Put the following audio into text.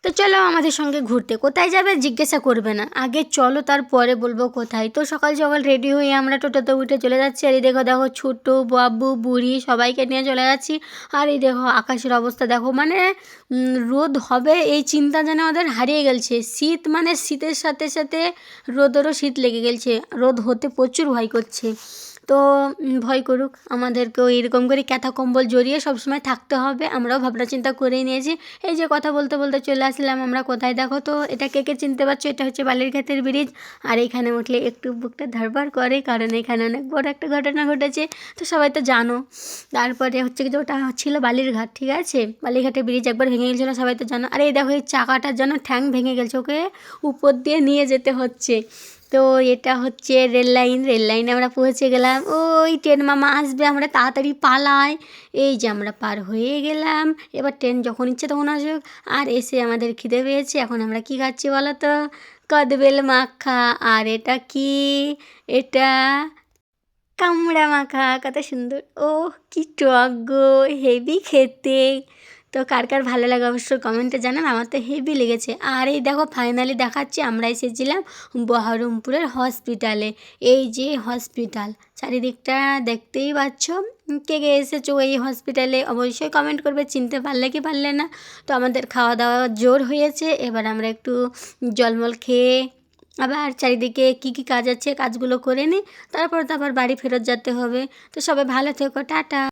তো চলো আমাদের সঙ্গে ঘুরতে। কোথায় যাবে জিজ্ঞাসা করবে না, আগে চলো তারপরে বলবো কোথায়। তো সকাল সকাল রেডি হয়ে আমরা টোটোতে উঠে চলে যাচ্ছি। আর এই দেখো দেখো ছোটো বাবু বুড়ি সবাইকে নিয়ে চলে যাচ্ছি। আর এই দেখো আকাশের অবস্থা দেখো, মানে রোদ হবে এই চিন্তা যেন আমাদের হারিয়ে গেছে। শীত মানে শীতের সাথে সাথে রোদেরও শীত লেগে গেছে, রোদ হতে প্রচুর ভয় করছে। তো ভয় করুক, আমাদেরকেও এরকম করে ক্যাথা কম্বল জড়িয়ে সবসময় থাকতে হবে। আমরাও ভাবনা চিন্তা করেই নিয়েছি। এই যে কথা বলতে বলতে চলে আসলাম আমরা কোথায়, দেখো তো এটা কে কে চিনতে পারছো, এটা হচ্ছে বালিরঘাটের ব্রিজ। আর এখানে উঠলে একটু বুকটা ধরবার করে, কারণ এখানে অনেক বড় একটা ঘটনা ঘটেছে, তো সবাই তো জানো। তারপরে হচ্ছে কি যে ওটা ছিল বালিরঘাট, ঠিক আছে, বালিরঘাটের ব্রিজ একবার ভেঙে গেছিলো সবাই তো জানো। আর এই দেখো এই চাকাটার জন্য ঠ্যাং ভেঙে গেছে, ওকে উপর দিয়ে নিয়ে যেতে হচ্ছে। তো এটা হচ্ছে রেল লাইন, রেল লাইনে আমরা পৌঁছে গেলাম। ওই ট্রেন মামা আসবে, আমরা তাড়াতাড়ি পালাই। এই যে আমরা পার হয়ে গেলাম, এবার ট্রেন যখন ইচ্ছে তখন আসুক। আর এসে আমাদের খিদে পেয়েছে, এখন আমরা কি খাচ্ছি বলো তো? কদবেল মাখা। আর এটা কি? এটা কামড়া মাখা, কত সুন্দর, ও কি টক গো, হেভি খেতে। তো কার কার ভালো লাগে অবশ্যই কমেন্টে জানান, আমার তো হেভি লেগেছে। আর এই দেখো ফাইনালি দেখাচ্ছি, আমরা এসেছিলাম বহরমপুরের হসপিটালে। এই যে হসপিটাল, চারিদিকটা দেখতেই পাচ্ছ। কে কে এসেছো এই হসপিটালে অবশ্যই কমেন্ট করবে, চিনতে পারলে কি পারলে না। তো আমাদের খাওয়া দাওয়া জোর হয়েছে, এবার আমরা একটু জলমল খেয়ে আবার চারিদিকে কী কী কাজ আছে কাজগুলো করে নিই, তারপর তো আবার বাড়ি ফেরত যেতে হবে। তো সবাই ভালো থেকো, টাটা।